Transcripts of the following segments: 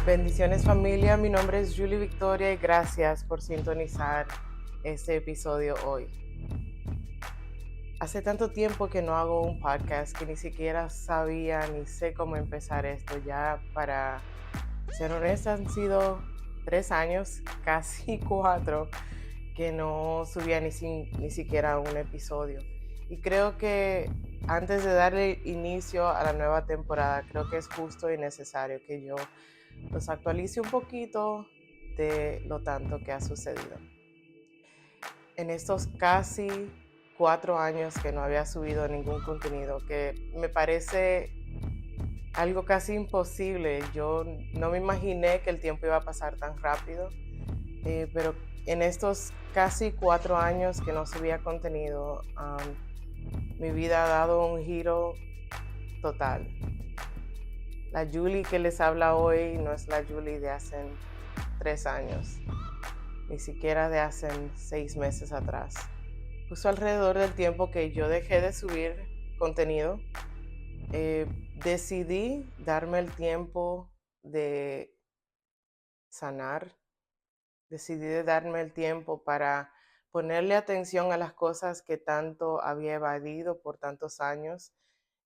Bendiciones familia, mi nombre es Julie Victoria y gracias por sintonizar este episodio hoy. Hace tanto tiempo que no hago un podcast que ni siquiera sabía ni sé cómo empezar esto. Ya para ser honesta han sido 3 años, casi 4, que no subía ni siquiera un episodio. Y creo que antes de darle inicio a la nueva temporada, creo que es justo y necesario que yo los actualice un poquito de lo tanto que ha sucedido. En estos casi 4 años que no había subido ningún contenido, que me parece algo casi imposible. Yo no me imaginé que el tiempo iba a pasar tan rápido, pero en estos casi 4 años que no subía contenido, mi vida ha dado un giro total. La Julie que les habla hoy no es la Julie de hace 3 años, ni siquiera de hace 6 meses atrás. Justo alrededor del tiempo que yo dejé de subir contenido, decidí darme el tiempo de sanar, decidí de darme el tiempo para ponerle atención a las cosas que tanto había evadido por tantos años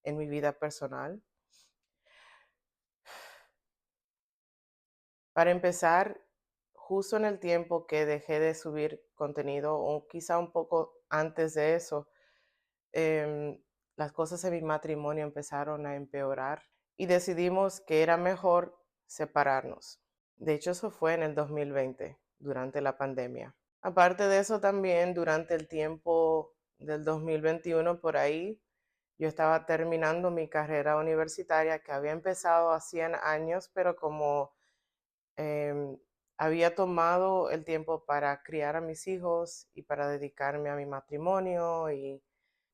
en mi vida personal. Para empezar, justo en el tiempo que dejé de subir contenido, o quizá un poco antes de eso, las cosas en mi matrimonio empezaron a empeorar y decidimos que era mejor separarnos. De hecho, eso fue en el 2020, durante la pandemia. Aparte de eso, también durante el tiempo del 2021, por ahí, yo estaba terminando mi carrera universitaria que había empezado hacía años, pero como em, había tomado el tiempo para criar a mis hijos y para dedicarme a mi matrimonio y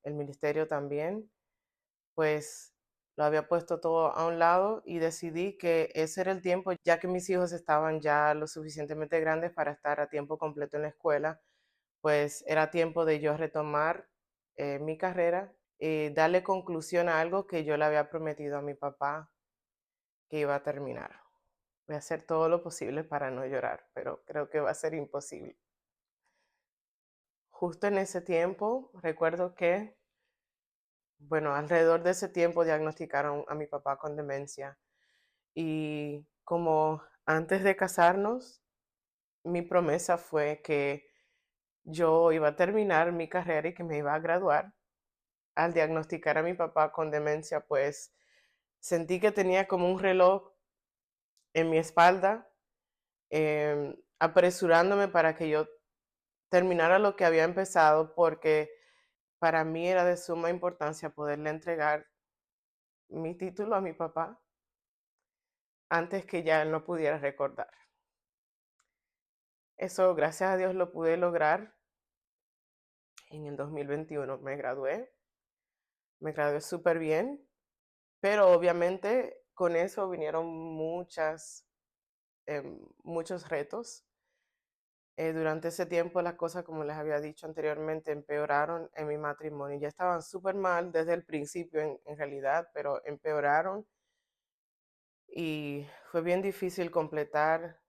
el ministerio también, pues lo había puesto todo a un lado y decidí que ese era el tiempo, ya que mis hijos estaban ya lo suficientemente grandes para estar a tiempo completo en la escuela, pues era tiempo de yo retomar mi carrera y darle conclusión a algo que yo le había prometido a mi papá que iba a terminar. Voy a hacer todo lo posible para no llorar, pero creo que va a ser imposible. Justo en ese tiempo, recuerdo que, bueno, alrededor de ese tiempo diagnosticaron a mi papá con demencia. Y como antes de casarnos, mi promesa fue que yo iba a terminar mi carrera y que me iba a graduar. Al diagnosticar a mi papá con demencia, pues sentí que tenía como un reloj en mi espalda, apresurándome para que yo terminara lo que había empezado, porque para mí era de suma importancia poderle entregar mi título a mi papá antes que ya él no pudiera recordar. Eso, gracias a Dios, lo pude lograr. En el 2021 me gradué súper bien, pero obviamente con eso vinieron muchos retos. Durante ese tiempo las cosas, como les había dicho anteriormente, empeoraron en mi matrimonio. Ya estaban súper mal desde el principio en realidad, pero empeoraron y fue bien difícil completar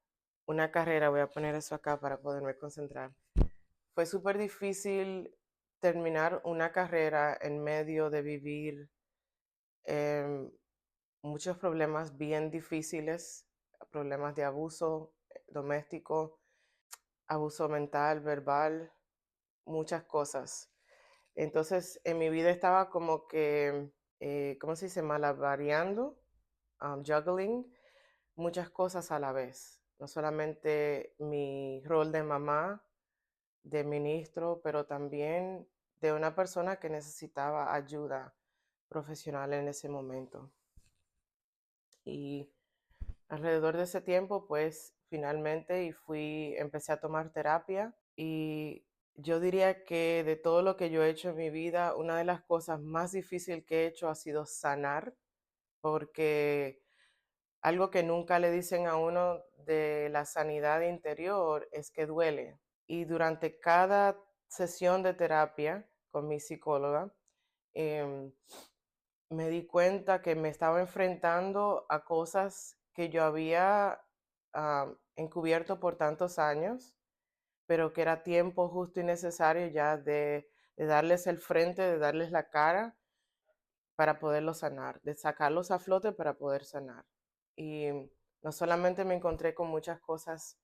una carrera. Voy a poner eso acá para poderme concentrar. Fue súper difícil terminar una carrera en medio de vivir em, muchos problemas bien difíciles, problemas de abuso doméstico, abuso mental, verbal, muchas cosas. Entonces, en mi vida estaba como que, ¿cómo se dice? Malavariando, juggling, muchas cosas a la vez. No solamente mi rol de mamá, de ministro, pero también de una persona que necesitaba ayuda profesional en ese momento. Y alrededor de ese tiempo, pues finalmente empecé a tomar terapia y yo diría que de todo lo que yo he hecho en mi vida, una de las cosas más difíciles que he hecho ha sido sanar, porque algo que nunca le dicen a uno de la sanidad interior es que duele. Y durante cada sesión de terapia con mi psicóloga, em, me di cuenta que me estaba enfrentando a cosas que yo había encubierto por tantos años, pero que era tiempo justo y necesario ya de darles el frente, de darles la cara para poderlos sanar, de sacarlos a flote para poder sanar. Y no solamente me encontré con muchas cosas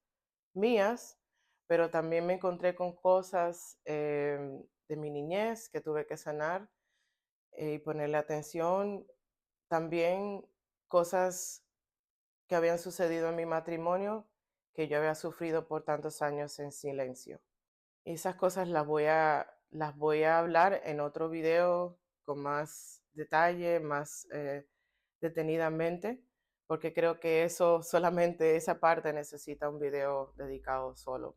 mías, pero también me encontré con cosas de mi niñez que tuve que sanar y ponerle atención. También cosas que habían sucedido en mi matrimonio que yo había sufrido por tantos años en silencio. Esas cosas las voy a hablar en otro video con más detalle, más detenidamente, porque creo que eso solamente esa parte necesita un video dedicado solo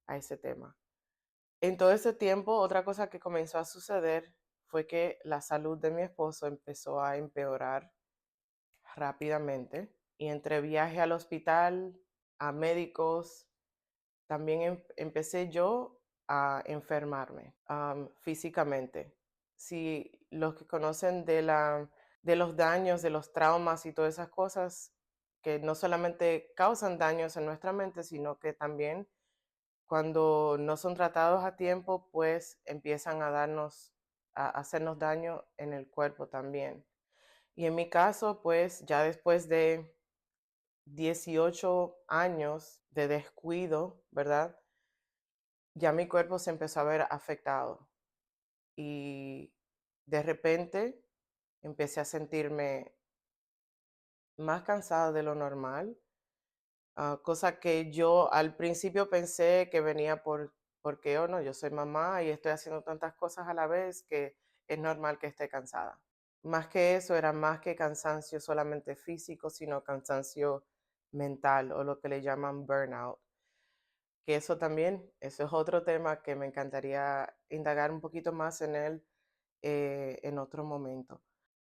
a ese tema. En todo ese tiempo, otra cosa que comenzó a suceder fue que la salud de mi esposo empezó a empeorar rápidamente y entre viaje al hospital, a médicos, también empecé yo a enfermarme físicamente. Si los que conocen de los daños, de los traumas y todas esas cosas que no solamente causan daños en nuestra mente, sino que también cuando no son tratados a tiempo, pues empiezan a hacernos daño en el cuerpo también. Y en mi caso, pues ya después de 18 años de descuido, ¿verdad? Ya mi cuerpo se empezó a ver afectado y de repente empecé a sentirme más cansada de lo normal, cosa que yo al principio pensé que venía porque o no, yo soy mamá y estoy haciendo tantas cosas a la vez que es normal que esté cansada. Más que eso, era más que cansancio solamente físico, sino cansancio mental o lo que le llaman burnout. Que eso también, eso es otro tema que me encantaría indagar un poquito más en él en otro momento.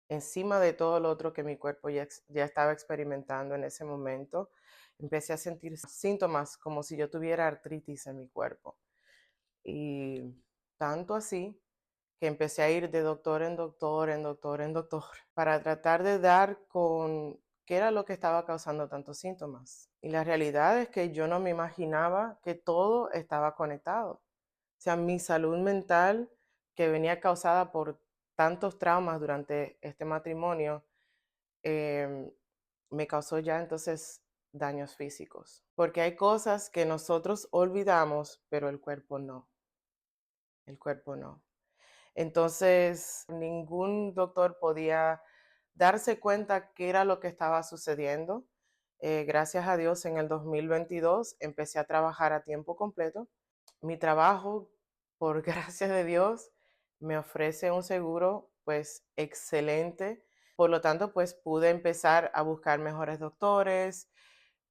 Encima de todo lo otro que mi cuerpo ya estaba experimentando en ese momento, empecé a sentir síntomas como si yo tuviera artritis en mi cuerpo. Y tanto así que empecé a ir de doctor en doctor, en doctor, en doctor, para tratar de dar con qué era lo que estaba causando tantos síntomas. Y la realidad es que yo no me imaginaba que todo estaba conectado. O sea, mi salud mental que venía causada por tantos traumas durante este matrimonio, em, me causó ya entonces daños físicos. Porque hay cosas que nosotros olvidamos, pero el cuerpo no. El cuerpo no. Entonces, ningún doctor podía darse cuenta qué era lo que estaba sucediendo. Gracias a Dios, en el 2022 empecé a trabajar a tiempo completo. Mi trabajo, por gracias de Dios, me ofrece un seguro pues excelente. Por lo tanto, pues pude empezar a buscar mejores doctores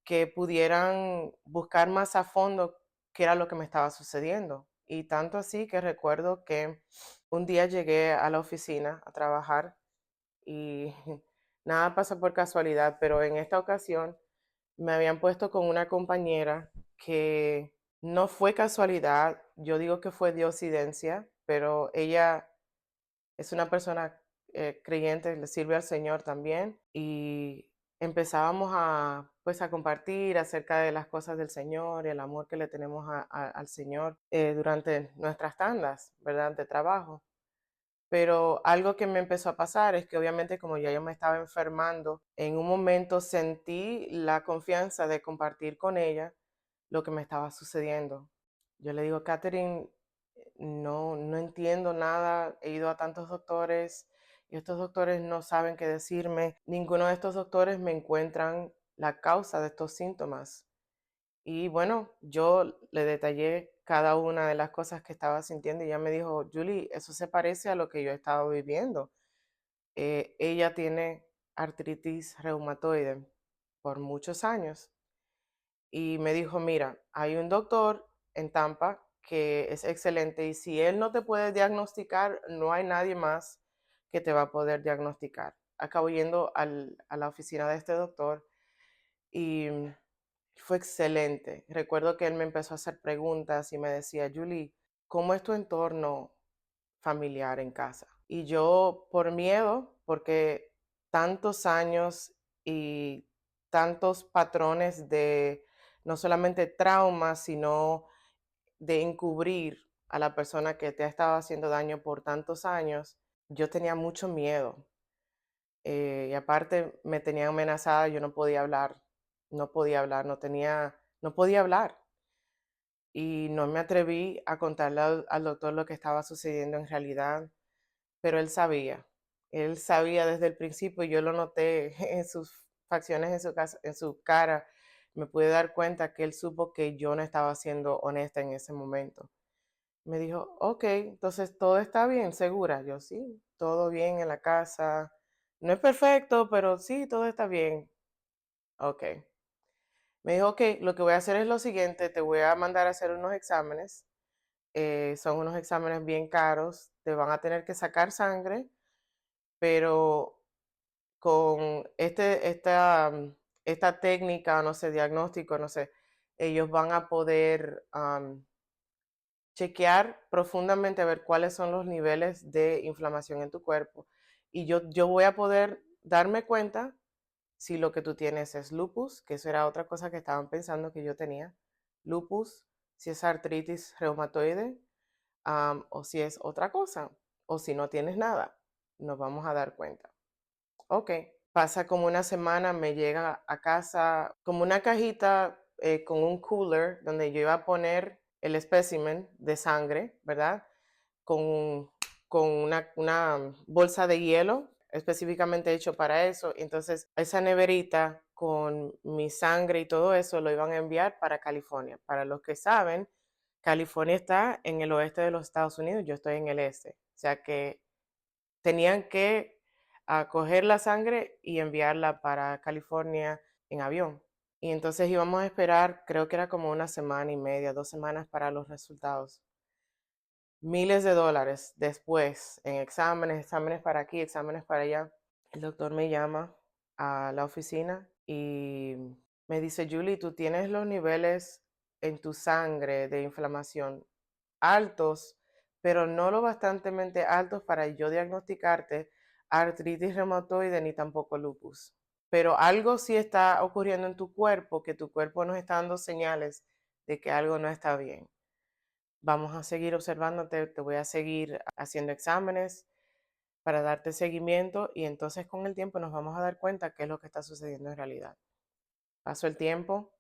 que pudieran buscar más a fondo qué era lo que me estaba sucediendo. Y tanto así que recuerdo que un día llegué a la oficina a trabajar y nada pasa por casualidad, pero en esta ocasión me habían puesto con una compañera que no fue casualidad, yo digo que fue diosidencia, pero ella es una persona creyente, le sirve al Señor también y empezábamos pues a compartir acerca de las cosas del Señor y el amor que le tenemos al Señor durante nuestras tandas, ¿verdad? De trabajo. Pero algo que me empezó a pasar es que obviamente como ya yo me estaba enfermando, en un momento sentí la confianza de compartir con ella lo que me estaba sucediendo. Yo le digo, Catherine, no entiendo nada, he ido a tantos doctores y estos doctores no saben qué decirme. Ninguno de estos doctores me encuentran la causa de estos síntomas. Y bueno, yo le detallé cada una de las cosas que estaba sintiendo y ella me dijo, Julie, eso se parece a lo que yo he estado viviendo. Ella tiene artritis reumatoide por muchos años y me dijo, mira, hay un doctor en Tampa que es excelente y si él no te puede diagnosticar, no hay nadie más que te va a poder diagnosticar. Acabo yendo a la oficina de este doctor y fue excelente. Recuerdo que él me empezó a hacer preguntas y me decía, Julie, ¿cómo es tu entorno familiar en casa? Y yo por miedo, porque tantos años y tantos patrones de no solamente traumas, sino de encubrir a la persona que te ha estado haciendo daño por tantos años. Yo tenía mucho miedo, y aparte me tenían amenazada, yo no podía hablar, no podía hablar, no podía hablar. Y no me atreví a contarle al doctor lo que estaba sucediendo en realidad, pero él sabía desde el principio, yo lo noté en sus facciones, en su cara, me pude dar cuenta que él supo que yo no estaba siendo honesta en ese momento. Me dijo: "Ok, entonces todo está bien, ¿segura?". Yo: "Sí, todo bien en la casa. No es perfecto, pero sí, todo está bien". Ok. Me dijo: "Ok, lo que voy a hacer es lo siguiente, te voy a mandar a hacer unos exámenes. Son unos exámenes bien caros, te van a tener que sacar sangre, pero con esta técnica, no sé, diagnóstico, no sé, ellos van a poder chequear profundamente a ver cuáles son los niveles de inflamación en tu cuerpo. Y yo voy a poder darme cuenta si lo que tú tienes es lupus, que eso era otra cosa que estaban pensando que yo tenía, lupus, si es artritis reumatoide, o si es otra cosa, o si no tienes nada, nos vamos a dar cuenta". Ok, pasa como una semana, me llega a casa como una cajita con un cooler donde yo iba a poner el espécimen de sangre, ¿verdad? Con, con una bolsa de hielo específicamente hecho para eso. Entonces, esa neverita con mi sangre y todo eso lo iban a enviar para California. Para los que saben, California está en el oeste de los Estados Unidos, yo estoy en el este. O sea que tenían que coger la sangre y enviarla para California en avión. Y entonces íbamos a esperar, creo que era como una semana y media, 2 semanas para los resultados. Miles de dólares después en exámenes, exámenes para aquí, exámenes para allá. El doctor me llama a la oficina y me dice: "Julie, tú tienes los niveles en tu sangre de inflamación altos, pero no lo bastantemente altos para yo diagnosticarte artritis reumatoide ni tampoco lupus. Pero algo sí está ocurriendo en tu cuerpo, que tu cuerpo nos está dando señales de que algo no está bien. Vamos a seguir observándote, te voy a seguir haciendo exámenes para darte seguimiento y entonces con el tiempo nos vamos a dar cuenta qué es lo que está sucediendo en realidad". Pasó el tiempo,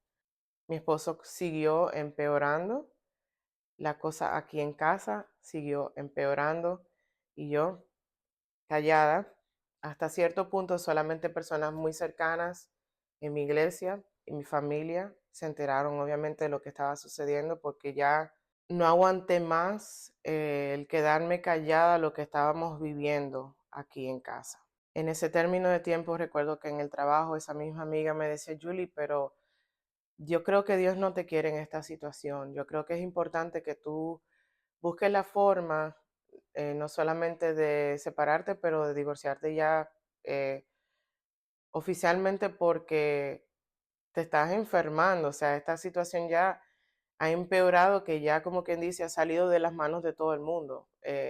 mi esposo siguió empeorando, la cosa aquí en casa siguió empeorando y yo callada. Hasta cierto punto solamente personas muy cercanas en mi iglesia y mi familia se enteraron obviamente de lo que estaba sucediendo porque ya no aguanté más el quedarme callada lo que estábamos viviendo aquí en casa. En ese término de tiempo recuerdo que en el trabajo esa misma amiga me decía: "Julie, pero yo creo que Dios no te quiere en esta situación. Yo creo que es importante que tú busques la forma, no solamente de separarte, pero de divorciarte ya eh, oficialmente porque te estás enfermando. O sea, esta situación ya ha empeorado, que ya como quien dice ha salido de las manos de todo el mundo.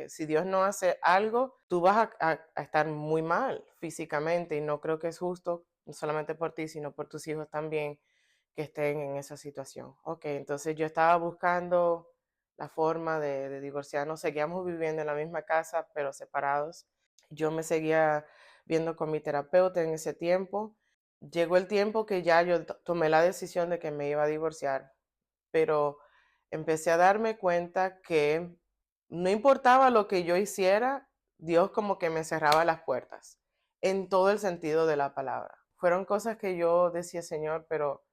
Si Dios no hace algo, tú vas a estar muy mal físicamente y no creo que es justo, no solamente por ti, sino por tus hijos también, que estén en esa situación". Ok, entonces yo estaba buscando la forma de divorciarnos, seguíamos viviendo en la misma casa, pero separados. Yo me seguía viendo con mi terapeuta en ese tiempo. Llegó el tiempo que ya yo tomé la decisión de que me iba a divorciar, pero empecé a darme cuenta que no importaba lo que yo hiciera, Dios como que me cerraba las puertas, en todo el sentido de la palabra. Fueron cosas que yo decía: "Señor, pero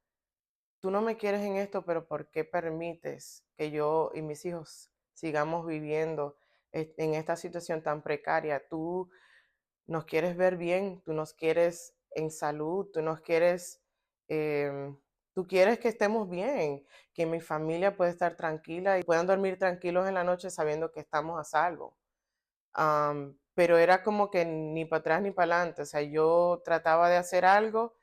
tú no me quieres en esto, pero ¿por qué permites que yo y mis hijos sigamos viviendo en esta situación tan precaria? Tú nos quieres ver bien, tú nos quieres en salud, tú nos quieres, tú quieres que estemos bien, que mi familia pueda estar tranquila y puedan dormir tranquilos en la noche sabiendo que estamos a salvo". Pero era como que ni para atrás ni para adelante, o sea, yo trataba de hacer algo,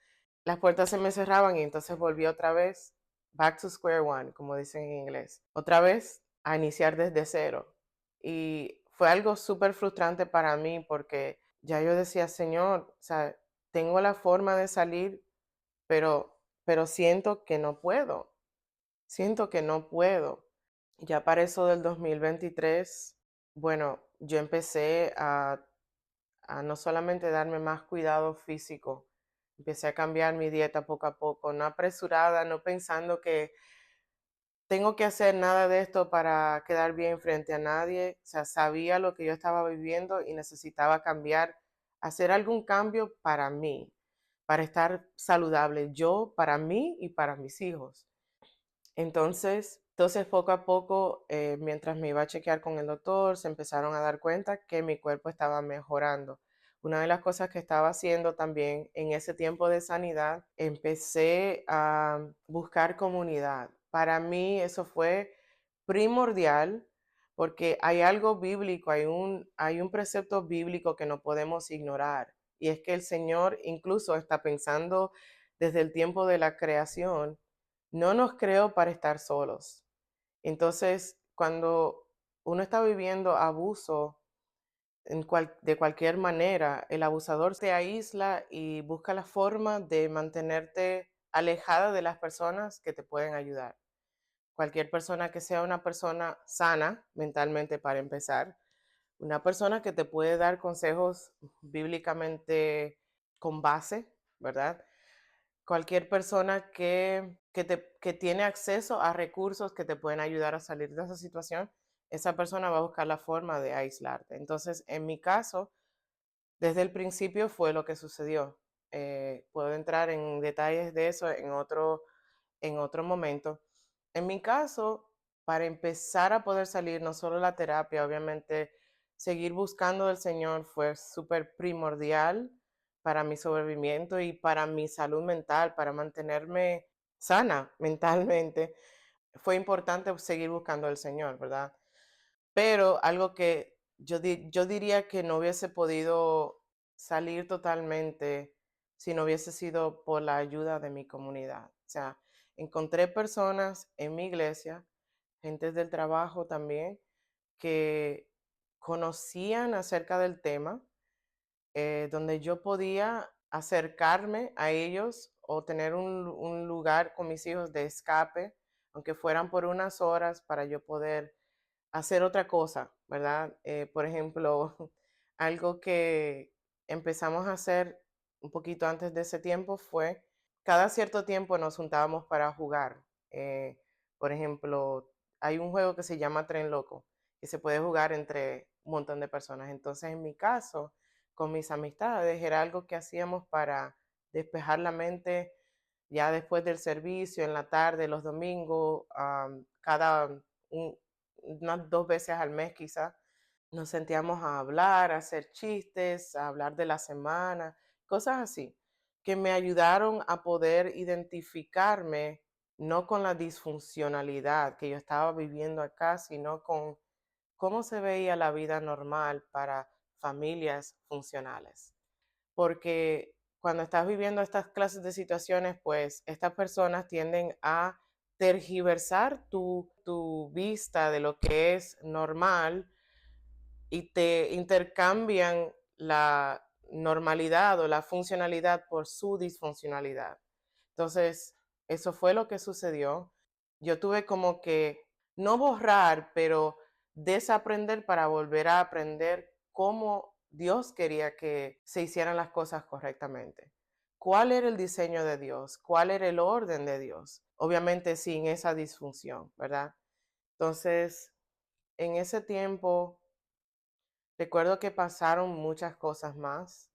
las puertas se me cerraban y entonces volví otra vez, back to square one, como dicen en inglés, otra vez a iniciar desde cero. Y fue algo súper frustrante para mí porque ya yo decía: "Señor, o sea, tengo la forma de salir, pero siento que no puedo. Ya para eso del 2023, bueno, yo empecé a no solamente darme más cuidado físico, empecé a cambiar mi dieta poco a poco, no apresurada, no pensando que tengo que hacer nada de esto para quedar bien frente a nadie. O sea, sabía lo que yo estaba viviendo y necesitaba cambiar, hacer algún cambio para mí, para estar saludable, yo, para mí y para mis hijos. Entonces poco a poco, mientras me iba a chequear con el doctor, se empezaron a dar cuenta que mi cuerpo estaba mejorando. Una de las cosas que estaba haciendo también en ese tiempo de sanidad, empecé a buscar comunidad. Para mí eso fue primordial porque hay algo bíblico, hay un precepto bíblico que no podemos ignorar. Y es que el Señor incluso está pensando desde el tiempo de la creación, no nos creó para estar solos. Entonces, cuando uno está viviendo abuso de cualquier manera, el abusador te aísla y busca la forma de mantenerte alejada de las personas que te pueden ayudar. Cualquier persona que sea una persona sana mentalmente para empezar, una persona que te puede dar consejos bíblicamente con base, ¿verdad? Cualquier persona que tiene acceso a recursos que te pueden ayudar a salir de esa situación, esa persona va a buscar la forma de aislarte. Entonces, en mi caso, desde el principio fue lo que sucedió. Puedo entrar en detalles de eso en otro momento. En mi caso, para empezar a poder salir, no solo la terapia, obviamente, seguir buscando del Señor fue súper primordial para mi sobrevivimiento y para mi salud mental, para mantenerme sana mentalmente. Fue importante seguir buscando al Señor, ¿verdad? Pero algo que yo diría que no hubiese podido salir totalmente si no hubiese sido por la ayuda de mi comunidad. O sea, encontré personas en mi iglesia, gentes del trabajo también, que conocían acerca del tema, donde yo podía acercarme a ellos o tener un lugar con mis hijos de escape, aunque fueran por unas horas, para yo poder hacer otra cosa, ¿verdad? Por ejemplo, algo que empezamos a hacer un poquito antes de ese tiempo fue, cada cierto tiempo nos juntábamos para jugar. Por ejemplo, hay un juego que se llama Tren Loco, que se puede jugar entre un montón de personas. Entonces, en mi caso, con mis amistades, era algo que hacíamos para despejar la mente ya después del servicio, en la tarde, los domingos, cada unas 2 veces al mes quizá, nos sentíamos a hablar, a hacer chistes, a hablar de la semana, cosas así, que me ayudaron a poder identificarme, no con la disfuncionalidad que yo estaba viviendo acá, sino con cómo se veía la vida normal para familias funcionales. Porque cuando estás viviendo estas clases de situaciones, pues estas personas tienden a tergiversar tu vista de lo que es normal y te intercambian la normalidad o la funcionalidad por su disfuncionalidad. Entonces, eso fue lo que sucedió. Yo tuve como que no borrar, pero desaprender para volver a aprender cómo Dios quería que se hicieran las cosas correctamente. ¿Cuál era el diseño de Dios? ¿Cuál era el orden de Dios? Obviamente sin esa disfunción, ¿verdad? Entonces, en ese tiempo recuerdo que pasaron muchas cosas más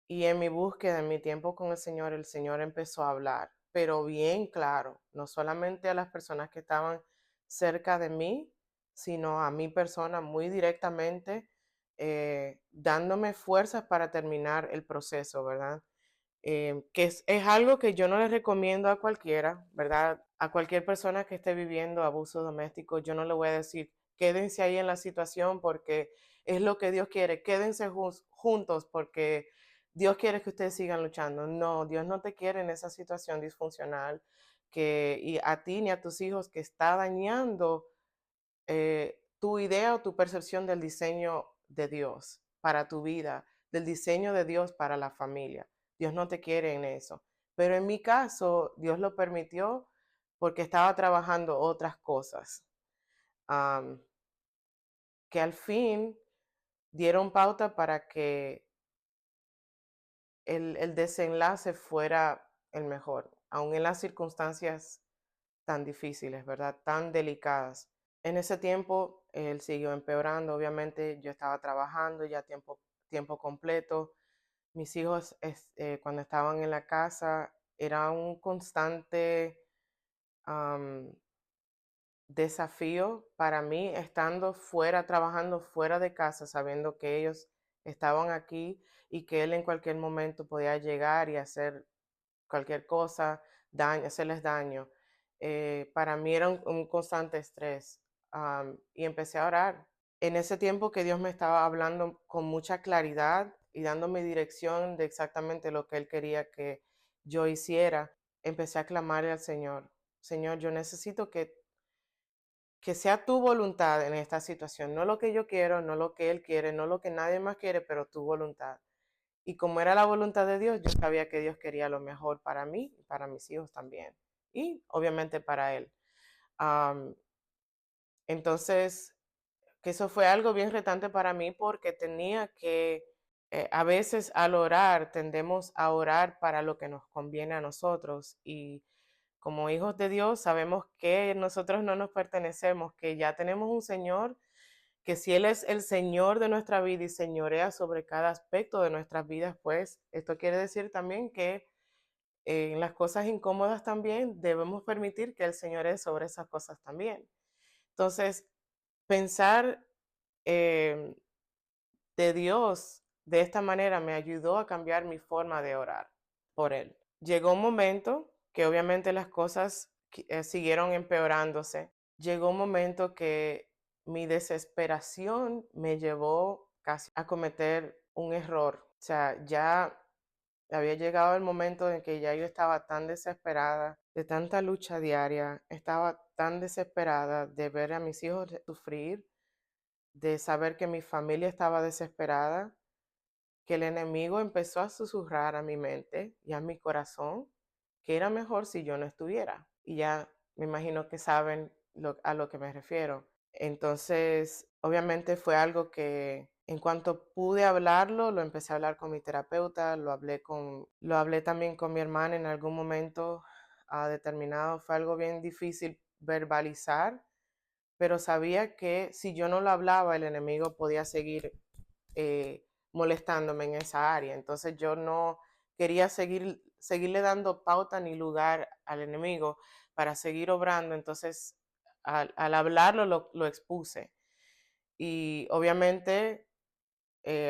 y en mi búsqueda, en mi tiempo con el Señor empezó a hablar, pero bien claro, no solamente a las personas que estaban cerca de mí, sino a mi persona muy directamente, dándome fuerzas para terminar el proceso, ¿verdad? Que es algo que yo no les recomiendo a cualquiera, ¿verdad? A cualquier persona que esté viviendo abuso doméstico, yo no le voy a decir, quédense ahí en la situación porque es lo que Dios quiere, quédense juntos porque Dios quiere que ustedes sigan luchando. No, Dios no te quiere en esa situación disfuncional y a ti ni a tus hijos que está dañando tu idea o tu percepción del diseño de Dios para tu vida, del diseño de Dios para la familia. Dios no te quiere en eso. Pero en mi caso, Dios lo permitió porque estaba trabajando otras cosas, am, que al fin dieron pauta para que el desenlace fuera el mejor, aun en las circunstancias tan difíciles, ¿verdad? Tan delicadas. En ese tiempo, él siguió empeorando, obviamente yo estaba trabajando ya tiempo completo. Mis hijos, cuando estaban en la casa, era un constante am, desafío para mí estando fuera, trabajando fuera de casa, sabiendo que ellos estaban aquí y que él en cualquier momento podía llegar y hacer cualquier cosa, hacerles daño. Para mí era un constante estrés, y empecé a orar. En ese tiempo que Dios me estaba hablando con mucha claridad y dándome dirección de exactamente lo que Él quería que yo hiciera, empecé a clamarle al Señor. Señor, yo necesito que sea tu voluntad en esta situación, no lo que yo quiero, no lo que Él quiere, no lo que nadie más quiere, pero tu voluntad. Y como era la voluntad de Dios, yo sabía que Dios quería lo mejor para mí y para mis hijos también. Y obviamente para Él. Am, entonces, que eso fue algo bien retante para mí porque tenía que, a veces al orar, tendemos a orar para lo que nos conviene a nosotros. Y como hijos de Dios, sabemos que nosotros no nos pertenecemos, que ya tenemos un Señor, que si Él es el Señor de nuestra vida y señorea sobre cada aspecto de nuestras vidas, pues esto quiere decir también que en las cosas incómodas también debemos permitir que el Señor es sobre esas cosas también. Entonces, pensar em, de Dios de esta manera me ayudó a cambiar mi forma de orar por Él. Llegó un momento que obviamente las cosas siguieron empeorándose. Llegó un momento que mi desesperación me llevó casi a cometer un error. O sea, ya había llegado el momento en que ya yo estaba tan desesperada de tanta lucha diaria, estaba tan desesperada de ver a mis hijos sufrir, de saber que mi familia estaba desesperada, que el enemigo empezó a susurrar a mi mente y a mi corazón que era mejor si yo no estuviera. Y ya me imagino que saben a lo que me refiero. Entonces, obviamente fue algo que en cuanto pude hablarlo, lo empecé a hablar con mi terapeuta, lo hablé también con mi hermana en algún momento determinado. Fue algo bien difícil verbalizar, pero sabía que si yo no lo hablaba, el enemigo podía seguir molestándome en esa área. Entonces yo no quería seguirle dando pauta ni lugar al enemigo para seguir obrando. Entonces, al hablarlo, lo expuse. Y obviamente,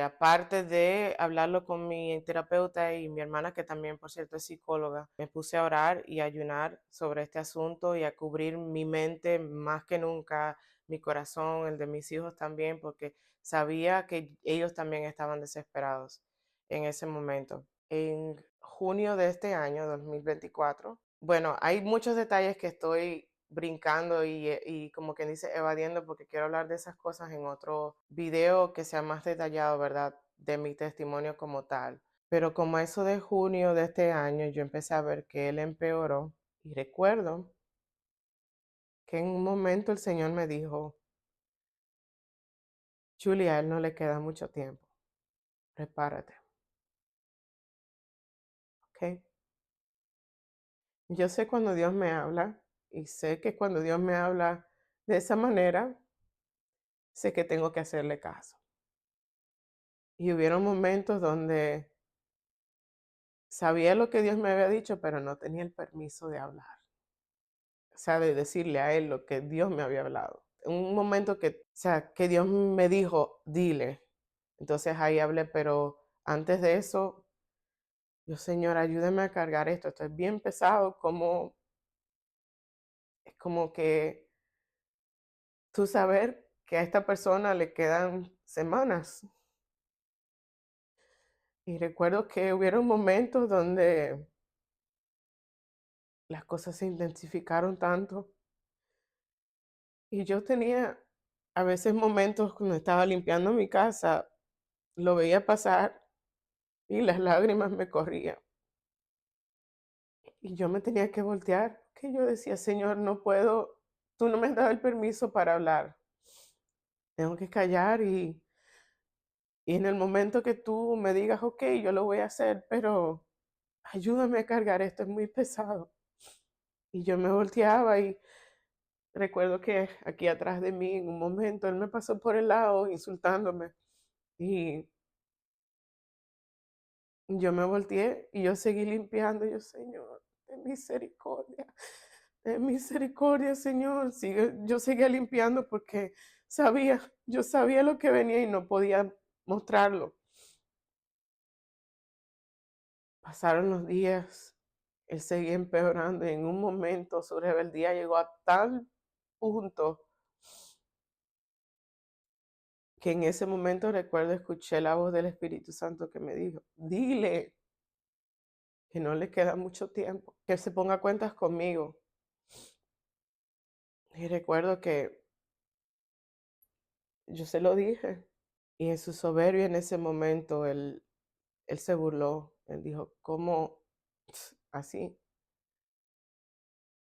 aparte de hablarlo con mi terapeuta y mi hermana, que también, por cierto, es psicóloga, me puse a orar y a ayunar sobre este asunto y a cubrir mi mente más que nunca, mi corazón, el de mis hijos también, porque sabía que ellos también estaban desesperados en ese momento. En junio de este año, 2024, bueno, hay muchos detalles que estoy brincando y como quien dice evadiendo porque quiero hablar de esas cosas en otro video que sea más detallado, ¿verdad? De mi testimonio como tal. Pero como eso de junio de este año, yo empecé a ver que él empeoró y recuerdo que en un momento el Señor me dijo, Julia, a él no le queda mucho tiempo, prepárate, ¿ok? Yo sé cuando Dios me habla y sé que cuando Dios me habla de esa manera, sé que tengo que hacerle caso. Y hubieron momentos donde sabía lo que Dios me había dicho, pero no tenía el permiso de hablar. O sea, de decirle a él lo que Dios me había hablado. Un momento que, o sea, que Dios me dijo, dile. Entonces ahí hablé, pero antes de eso, yo, Señor, ayúdame a cargar esto. Esto es bien pesado, es como que tú saber que a esta persona le quedan semanas. Y recuerdo que hubieron momentos donde las cosas se intensificaron tanto. Y yo tenía a veces momentos cuando estaba limpiando mi casa, lo veía pasar y las lágrimas me corrían. Y yo me tenía que voltear, que yo decía: "Señor, no puedo, tú no me has dado el permiso para hablar. Tengo que callar y en el momento que tú me digas: 'Okey, yo lo voy a hacer, pero ayúdame a cargar esto, es muy pesado'". Y yo me volteaba y recuerdo que aquí atrás de mí, en un momento, él me pasó por el lado insultándome, y yo me volteé y yo seguí limpiando, y yo: "Señor, ten misericordia, Señor". Yo seguía limpiando porque yo sabía lo que venía y no podía mostrarlo. Pasaron los días, él seguía empeorando y en un momento su rebeldía llegó a tal punto que en ese momento recuerdo escuché la voz del Espíritu Santo que me dijo: "Dile que no le queda mucho tiempo, que se ponga cuentas conmigo". Y recuerdo que yo se lo dije y en su soberbia en ese momento él se burló. Él dijo: "¿Cómo así?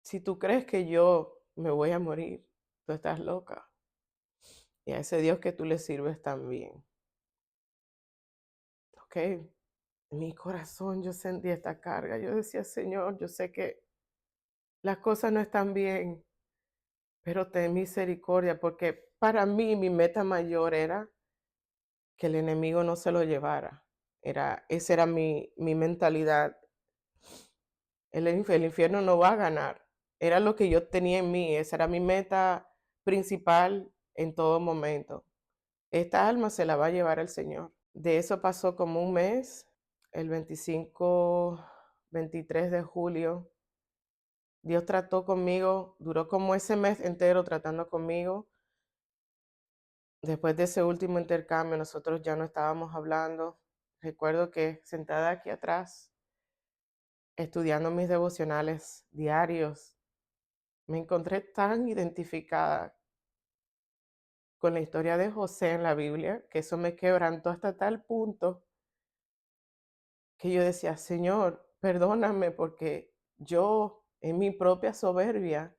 Si tú crees que yo me voy a morir, tú estás loca. Y a ese Dios que tú le sirves también". ¿Ok? En mi corazón yo sentí esta carga. Yo decía: "Señor, yo sé que las cosas no están bien, pero ten misericordia", porque para mí mi meta mayor era que el enemigo no se lo llevara. Esa era mi mentalidad. El infierno no va a ganar. Era lo que yo tenía en mí, esa era mi meta principal en todo momento. Esta alma se la va a llevar el Señor. De eso pasó como un mes, el 25, 23 de julio. Dios trató conmigo, duró como ese mes entero tratando conmigo. Después de ese último intercambio, nosotros ya no estábamos hablando. Recuerdo que sentada aquí atrás, estudiando mis devocionales diarios, me encontré tan identificada con la historia de José en la Biblia, que eso me quebrantó hasta tal punto que yo decía: "Señor, perdóname porque yo en mi propia soberbia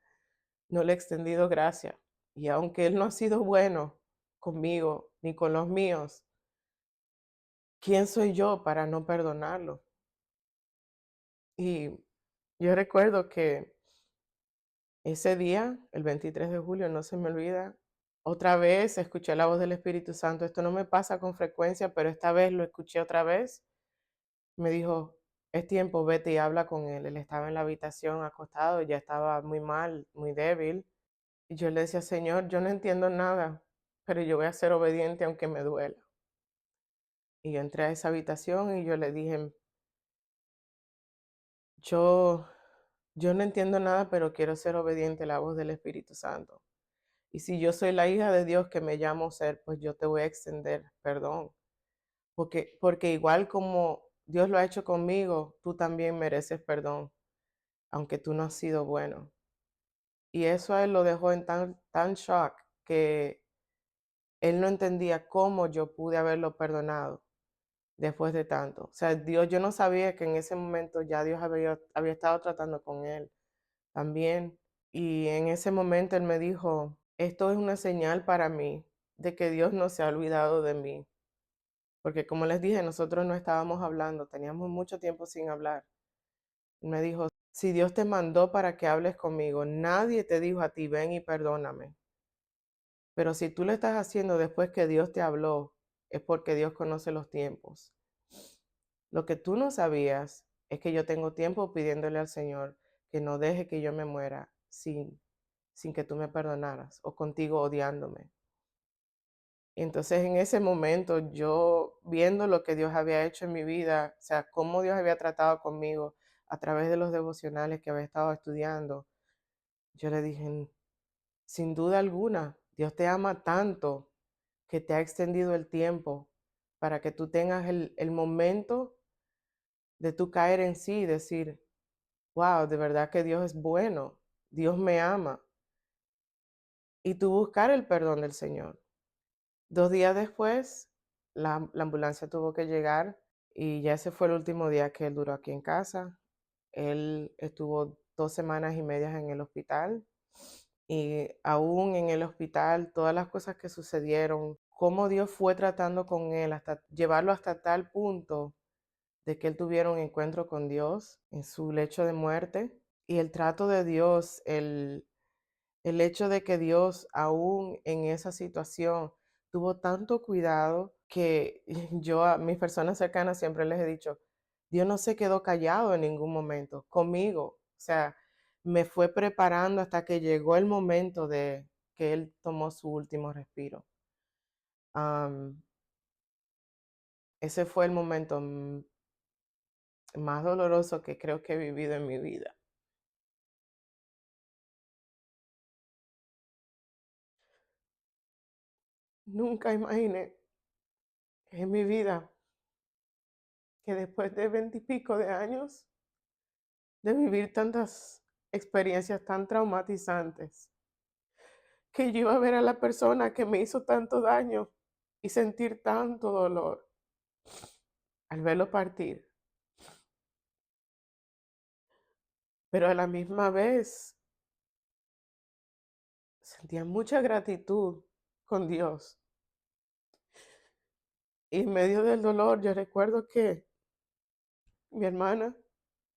no le he extendido gracia. Y aunque Él no ha sido bueno conmigo ni con los míos, ¿quién soy yo para no perdonarlo?". Y yo recuerdo que ese día, el 23 de julio, no se me olvida, otra vez escuché la voz del Espíritu Santo. Esto no me pasa con frecuencia, pero esta vez lo escuché otra vez. Me dijo: "Es tiempo, vete y habla con él". Él estaba en la habitación acostado, ya estaba muy mal, muy débil. Y yo le decía: "Señor, yo no entiendo nada, pero yo voy a ser obediente aunque me duela". Y yo entré a esa habitación y yo le dije: "Yo yo no entiendo nada, pero quiero ser obediente a la voz del Espíritu Santo. Y si yo soy la hija de Dios que me llamo ser, pues yo te voy a extender perdón, porque igual como Dios lo ha hecho conmigo, tú también mereces perdón, aunque tú no has sido bueno". Y eso a él lo dejó en tan shock que él no entendía cómo yo pude haberlo perdonado después de tanto. O sea, Dios, yo no sabía que en ese momento ya Dios había estado tratando con él también. Y en ese momento él me dijo: "Esto es una señal para mí de que Dios no se ha olvidado de mí". Porque como les dije, nosotros no estábamos hablando, teníamos mucho tiempo sin hablar. Me dijo: "Si Dios te mandó para que hables conmigo, nadie te dijo a ti, ven y perdóname. Pero si tú lo estás haciendo después que Dios te habló, es porque Dios conoce los tiempos. Lo que tú no sabías es que yo tengo tiempo pidiéndole al Señor que no deje que yo me muera sin que tú me perdonaras o contigo odiándome". Y entonces en ese momento yo viendo lo que Dios había hecho en mi vida, o sea, cómo Dios había tratado conmigo a través de los devocionales que había estado estudiando, yo le dije: "Sin duda alguna, Dios te ama tanto que te ha extendido el tiempo para que tú tengas el momento de tú caer en sí y decir: 'Wow, de verdad que Dios es bueno, Dios me ama', y tú buscar el perdón del Señor". 2 días después, la ambulancia tuvo que llegar y ya ese fue el último día que él duró aquí en casa. Él estuvo 2 semanas y media en el hospital y aún en el hospital, todas las cosas que sucedieron, cómo Dios fue tratando con él hasta llevarlo hasta tal punto de que él tuviera un encuentro con Dios en su lecho de muerte. Y el trato de Dios, el hecho de que Dios aún en esa situación tuvo tanto cuidado que yo a mis personas cercanas siempre les he dicho, Dios no se quedó callado en ningún momento conmigo. O sea, me fue preparando hasta que llegó el momento de que Él tomó su último respiro. Am, Ese fue el momento más doloroso que creo que he vivido en mi vida. Nunca imaginé en mi vida que después de 20 y pico de años de vivir tantas experiencias tan traumatizantes, que yo iba a ver a la persona que me hizo tanto daño y sentir tanto dolor al verlo partir. Pero a la misma vez sentía mucha gratitud con Dios. Y en medio del dolor yo recuerdo que mi hermana,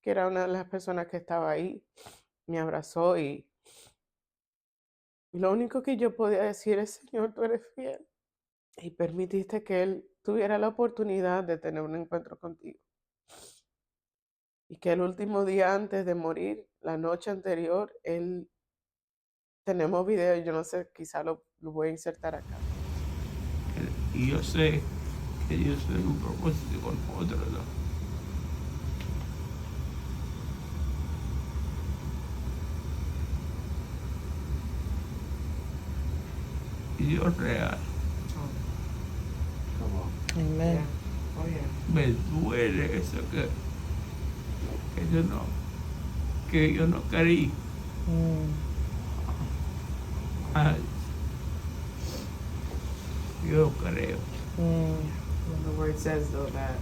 que era una de las personas que estaba ahí, me abrazó y lo único que yo podía decir es, Señor, tú eres fiel. Y permitiste que él tuviera la oportunidad de tener un encuentro contigo. Y que el último día antes de morir, la noche anterior, tenemos video, yo no sé, quizá lo voy a insertar acá. Y yo sé que Dios tiene un propósito con nosotros, ¿no? Y Dios real. Amen. Yeah. Oh, yeah. Me duele eso que yo no quería. Ay, yo creo. When the word says, though, that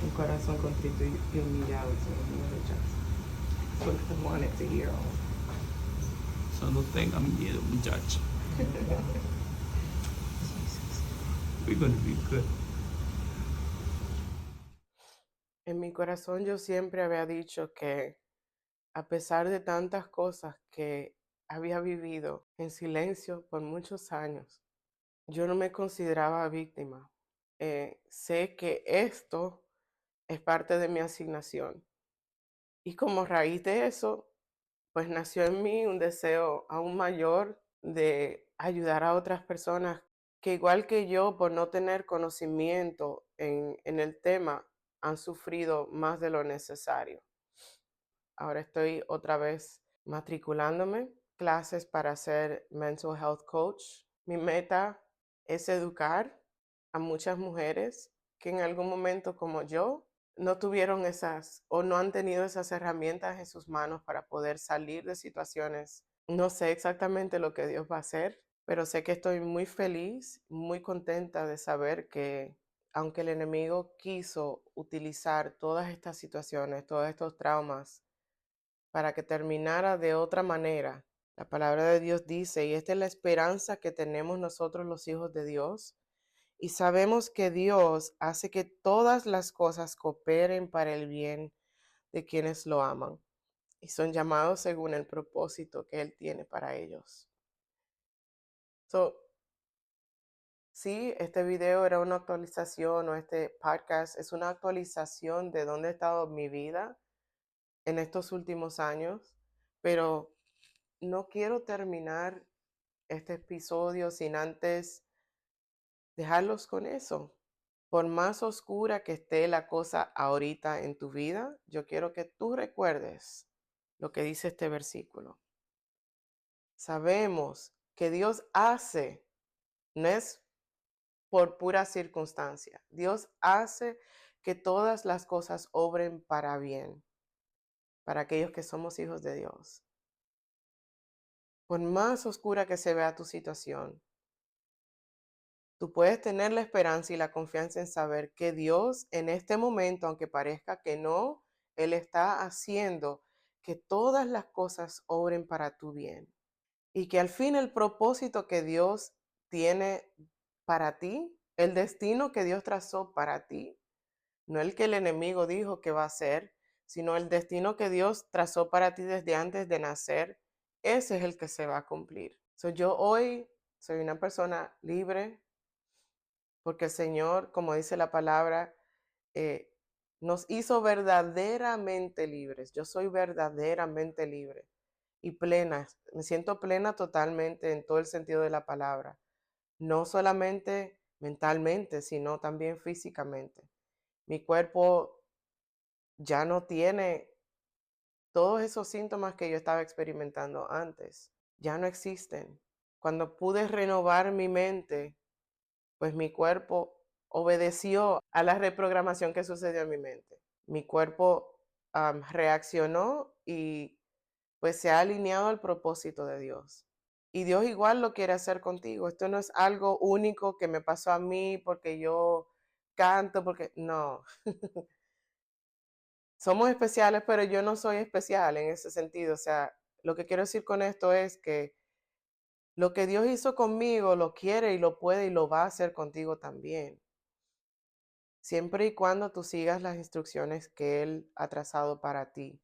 un corazón contrito y humillado no lo rechaza. That's what I wanted to hear. So no tengan miedo, muchachos. We're gonna be good. En mi corazón yo siempre había dicho que a pesar de tantas cosas que había vivido en silencio por muchos años, yo no me consideraba víctima. Sé que esto es parte de mi asignación. Y como raíz de eso, pues nació en mí un deseo aún mayor de ayudar a otras personas que igual que yo, por no tener conocimiento en el tema, han sufrido más de lo necesario. Ahora estoy otra vez matriculándome, clases para ser mental health coach. Mi meta es educar a muchas mujeres que en algún momento como yo no tuvieron esas o no han tenido esas herramientas en sus manos para poder salir de situaciones. No sé exactamente lo que Dios va a hacer, pero sé que estoy muy feliz, muy contenta de saber que aunque el enemigo quiso utilizar todas estas situaciones, todos estos traumas, para que terminara de otra manera, la palabra de Dios dice, y esta es la esperanza que tenemos nosotros los hijos de Dios, y sabemos que Dios hace que todas las cosas cooperen para el bien de quienes lo aman y son llamados según el propósito que Él tiene para ellos. So, sí, este video era una actualización o este podcast es una actualización de dónde ha estado mi vida en estos últimos años, pero no quiero terminar este episodio sin antes dejarlos con eso. Por más oscura que esté la cosa ahorita en tu vida, yo quiero que tú recuerdes lo que dice este versículo. Sabemos que Dios hace, no es por pura circunstancia. Dios hace que todas las cosas obren para bien, para aquellos que somos hijos de Dios. Por más oscura que se vea tu situación, tú puedes tener la esperanza y la confianza en saber que Dios en este momento, aunque parezca que no, Él está haciendo que todas las cosas obren para tu bien. Y que al fin el propósito que Dios tiene para ti, el destino que Dios trazó para ti, no el que el enemigo dijo que va a ser, sino el destino que Dios trazó para ti desde antes de nacer, ese es el que se va a cumplir. Yo hoy soy una persona libre porque el Señor, como dice la palabra, eh, nos hizo verdaderamente libres. Yo soy verdaderamente libre y plena. Me siento plena totalmente en todo el sentido de la palabra. No solamente mentalmente, sino también físicamente. Mi cuerpo ya no tiene todos esos síntomas que yo estaba experimentando antes. Ya no existen. Cuando pude renovar mi mente, pues mi cuerpo obedeció a la reprogramación que sucedió en mi mente. Mi cuerpo reaccionó y pues se ha alineado al propósito de Dios. Y Dios igual lo quiere hacer contigo. Esto no es algo único que me pasó a mí porque yo canto, porque no. Somos especiales, pero yo no soy especial en ese sentido. O sea, lo que quiero decir con esto es que lo que Dios hizo conmigo lo quiere y lo puede y lo va a hacer contigo también. Siempre y cuando tú sigas las instrucciones que Él ha trazado para ti.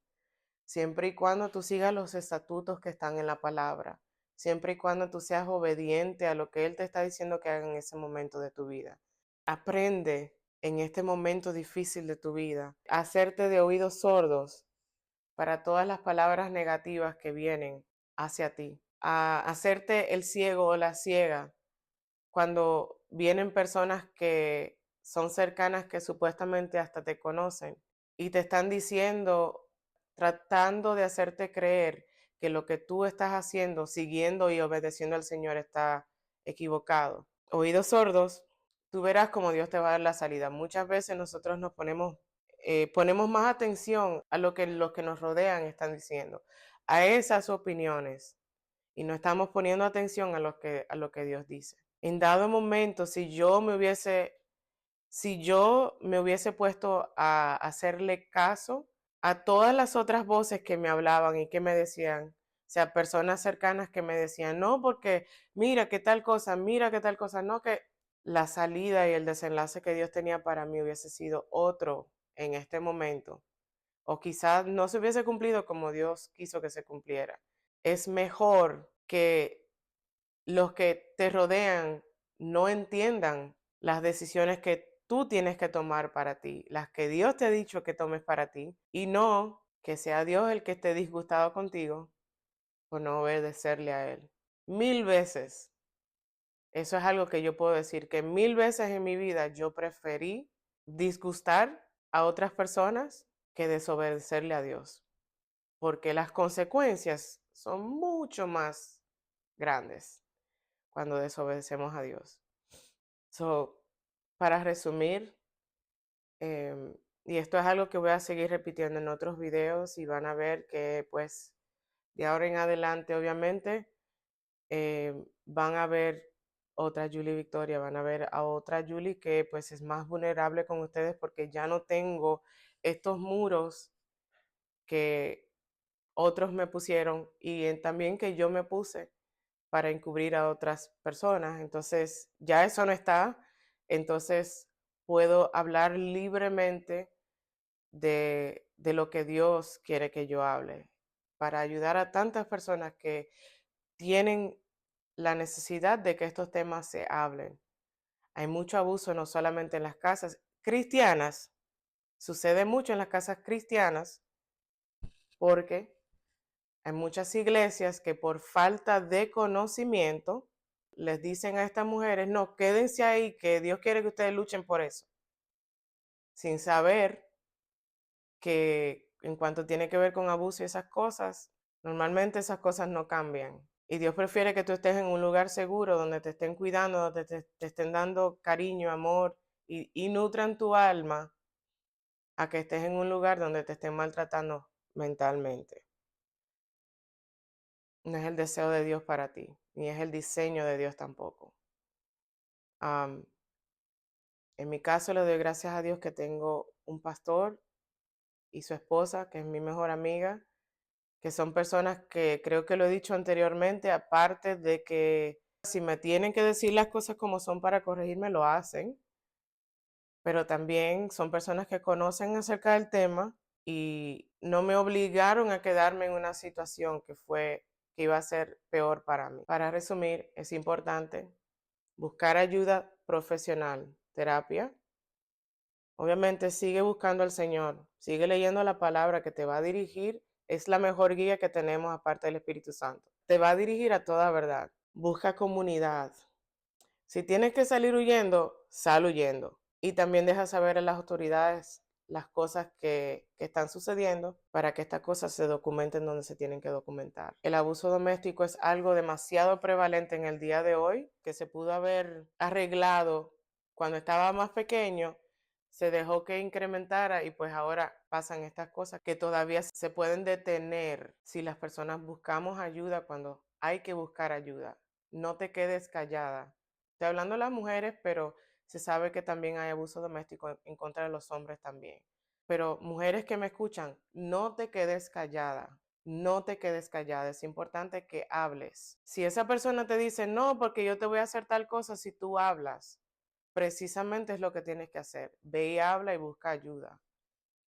Siempre y cuando tú sigas los estatutos que están en la palabra. Siempre y cuando tú seas obediente a lo que Él te está diciendo que haga en ese momento de tu vida. Aprende en este momento difícil de tu vida a hacerte de oídos sordos para todas las palabras negativas que vienen hacia ti. A hacerte el ciego o la ciega cuando vienen personas que son cercanas, que supuestamente hasta te conocen y te están diciendo, tratando de hacerte creer que lo que tú estás haciendo, siguiendo y obedeciendo al Señor, está equivocado. Oídos sordos, tú verás cómo Dios te va a dar la salida. Muchas veces nosotros nos ponemos más atención a lo que los que nos rodean están diciendo, a esas opiniones, y no estamos poniendo atención a lo que Dios dice. En dado momento, si yo me hubiese puesto a hacerle caso a todas las otras voces que me hablaban y que me decían, o sea, personas cercanas que me decían, no, porque mira qué tal cosa, no, que la salida y el desenlace que Dios tenía para mí hubiese sido otro en este momento. O quizás no se hubiese cumplido como Dios quiso que se cumpliera. Es mejor que los que te rodean no entiendan las decisiones que tú tienes que tomar para ti, las que Dios te ha dicho que tomes para ti, y no que sea Dios el que esté disgustado contigo por no obedecerle a Él. 1000 veces. Eso es algo que yo puedo decir, que 1000 veces en mi vida yo preferí disgustar a otras personas que desobedecerle a Dios, porque las consecuencias son mucho más grandes cuando desobedecemos a Dios. Para resumir, y esto es algo que voy a seguir repitiendo en otros videos y van a ver que pues de ahora en adelante obviamente van a ver otra Julie Victoria, van a ver a otra Julie que pues es más vulnerable con ustedes porque ya no tengo estos muros que otros me pusieron y también que yo me puse para encubrir a otras personas. Entonces, ya eso no está. Entonces, puedo hablar libremente de lo que Dios quiere que yo hable, para ayudar a tantas personas que tienen la necesidad de que estos temas se hablen. Hay mucho abuso no solamente en las casas cristianas, sucede mucho en las casas cristianas porque hay muchas iglesias que por falta de conocimiento les dicen a estas mujeres, no, quédense ahí, que Dios quiere que ustedes luchen por eso, sin saber que en cuanto tiene que ver con abuso y esas cosas, normalmente esas cosas no cambian. Y Dios prefiere que tú estés en un lugar seguro, donde te estén cuidando, donde te estén dando cariño, amor y nutran tu alma, a que estés en un lugar donde te estén maltratando mentalmente. No es el deseo de Dios para ti, ni es el diseño de Dios tampoco. Am, en mi caso le doy gracias a Dios que tengo un pastor y su esposa, que es mi mejor amiga, que son personas que creo que lo he dicho anteriormente, aparte de que si me tienen que decir las cosas como son para corregirme, lo hacen, pero también son personas que conocen acerca del tema y no me obligaron a quedarme en una situación que iba a ser peor para mí. Para resumir, es importante buscar ayuda profesional, terapia. Obviamente sigue buscando al Señor, sigue leyendo la palabra que te va a dirigir. Es la mejor guía que tenemos aparte del Espíritu Santo. Te va a dirigir a toda verdad. Busca comunidad. Si tienes que salir huyendo, sal huyendo. Y también deja saber a las autoridades las cosas que están sucediendo para que estas cosas se documenten donde se tienen que documentar. El abuso doméstico es algo demasiado prevalente en el día de hoy que se pudo haber arreglado cuando estaba más pequeño, se dejó que incrementara y pues ahora pasan estas cosas que todavía se pueden detener si las personas buscamos ayuda cuando hay que buscar ayuda. No te quedes callada. Estoy hablando de las mujeres, pero se sabe que también hay abuso doméstico en contra de los hombres también. Pero mujeres que me escuchan, no te quedes callada. No te quedes callada. Es importante que hables. Si esa persona te dice, no, porque yo te voy a hacer tal cosa si tú hablas, precisamente es lo que tienes que hacer. Ve y habla y busca ayuda.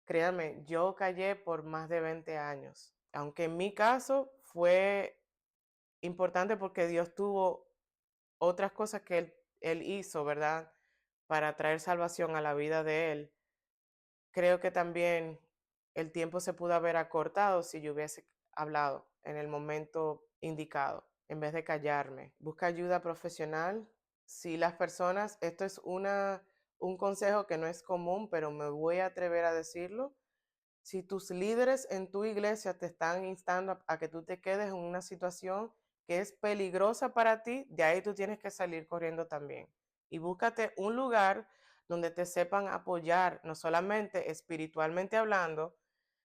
Créanme, yo callé por más de 20 años. Aunque en mi caso fue importante porque Dios tuvo otras cosas que él hizo, ¿verdad? Para traer salvación a la vida de él. Creo que también el tiempo se pudo haber acortado si yo hubiese hablado en el momento indicado, en vez de callarme. Busca ayuda profesional. Si las personas, esto es un consejo que no es común, pero me voy a atrever a decirlo. Si tus líderes en tu iglesia te están instando a que tú te quedes en una situación que es peligrosa para ti, de ahí tú tienes que salir corriendo también. Y búscate un lugar donde te sepan apoyar, no solamente espiritualmente hablando,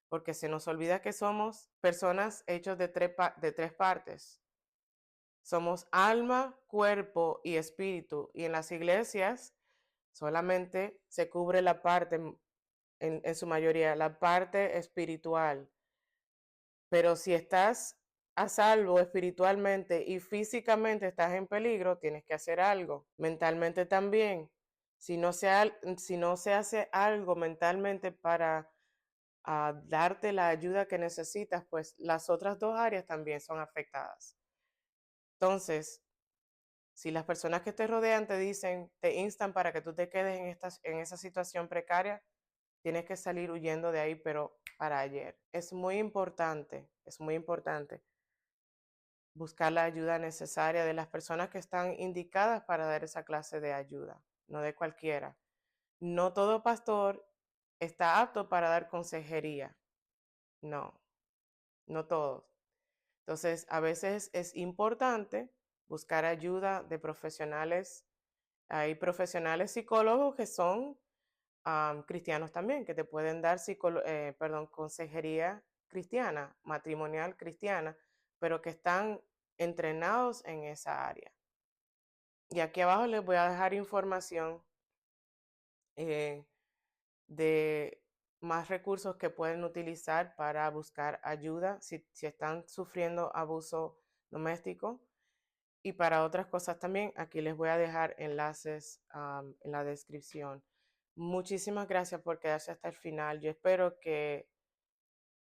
porque se nos olvida que somos personas hechos de tres partes. Somos alma, cuerpo y espíritu. Y en las iglesias solamente se cubre la parte, en su mayoría, la parte espiritual. Pero si estás a salvo espiritualmente y físicamente estás en peligro, tienes que hacer algo. Mentalmente también. Si no se hace algo mentalmente para darte la ayuda que necesitas, pues las otras dos áreas también son afectadas. Entonces, si las personas que te rodean te dicen, te instan para que tú te quedes en esa situación precaria, tienes que salir huyendo de ahí, pero para ayer. Es muy importante buscar la ayuda necesaria de las personas que están indicadas para dar esa clase de ayuda, no de cualquiera. No todo pastor está apto para dar consejería. No, no todos. Entonces, a veces es importante buscar ayuda de profesionales. Hay profesionales psicólogos que son cristianos también, que te pueden dar consejería cristiana, matrimonial cristiana, pero que están entrenados en esa área. Y aquí abajo les voy a dejar información eh, de más recursos que pueden utilizar para buscar ayuda si están sufriendo abuso doméstico. Y para otras cosas también, aquí les voy a dejar enlaces en la descripción. Muchísimas gracias por quedarse hasta el final. Yo espero que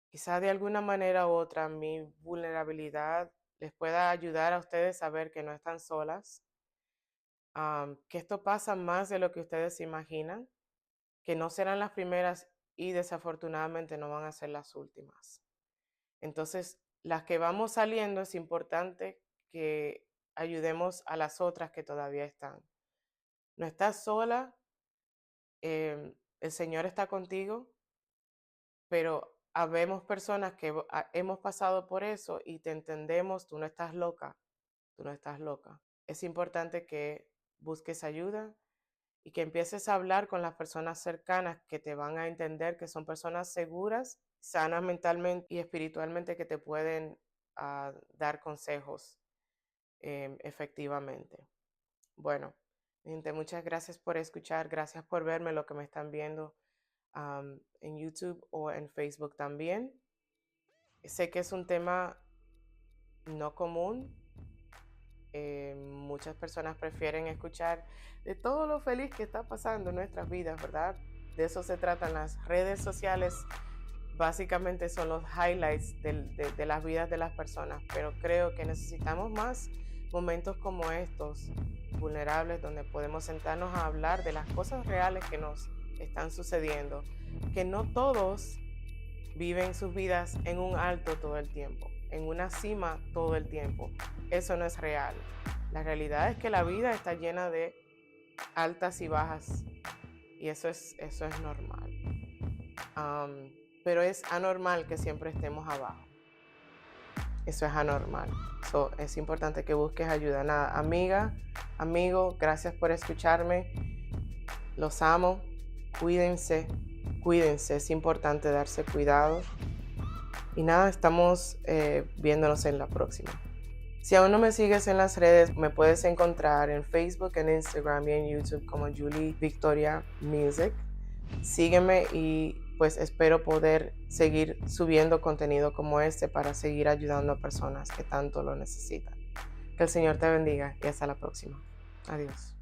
quizás de alguna manera u otra mi vulnerabilidad les pueda ayudar a ustedes a ver que no están solas, que esto pasa más de lo que ustedes se imaginan, que no serán las primeras y desafortunadamente no van a ser las últimas. Entonces, las que vamos saliendo es importante que ayudemos a las otras que todavía están. No estás sola, el Señor está contigo, pero habemos personas que hemos pasado por eso y te entendemos, tú no estás loca, tú no estás loca. Es importante que busques ayuda y que empieces a hablar con las personas cercanas que te van a entender, que son personas seguras, sanas mentalmente y espiritualmente, que te pueden dar consejos efectivamente. Bueno, gente, muchas gracias por escuchar, gracias por verme, lo que me están viendo. en YouTube o en Facebook también. Sé que es un tema no común. Muchas personas prefieren escuchar de todo lo feliz que está pasando en nuestras vidas, ¿verdad? De eso se tratan las redes sociales. Básicamente son los highlights de las vidas de las personas, pero creo que necesitamos más momentos como estos, vulnerables, donde podemos sentarnos a hablar de las cosas reales que nos están sucediendo, que no todos viven sus vidas en un alto todo el tiempo, en una cima todo el tiempo. Eso no es real. La realidad es que la vida está llena de altas y bajas, y eso es normal. Pero es anormal que siempre estemos abajo. Eso es anormal. Es importante que busques ayuda. Nada, amiga, amigo, gracias por escucharme. Los amo. Cuídense, cuídense. Es importante darse cuidado. Y nada, estamos viéndonos en la próxima. Si aún no me sigues en las redes, me puedes encontrar en Facebook, en Instagram y en YouTube como Julie Victoria Music. Sígueme y pues espero poder seguir subiendo contenido como este para seguir ayudando a personas que tanto lo necesitan. Que el Señor te bendiga y hasta la próxima. Adiós.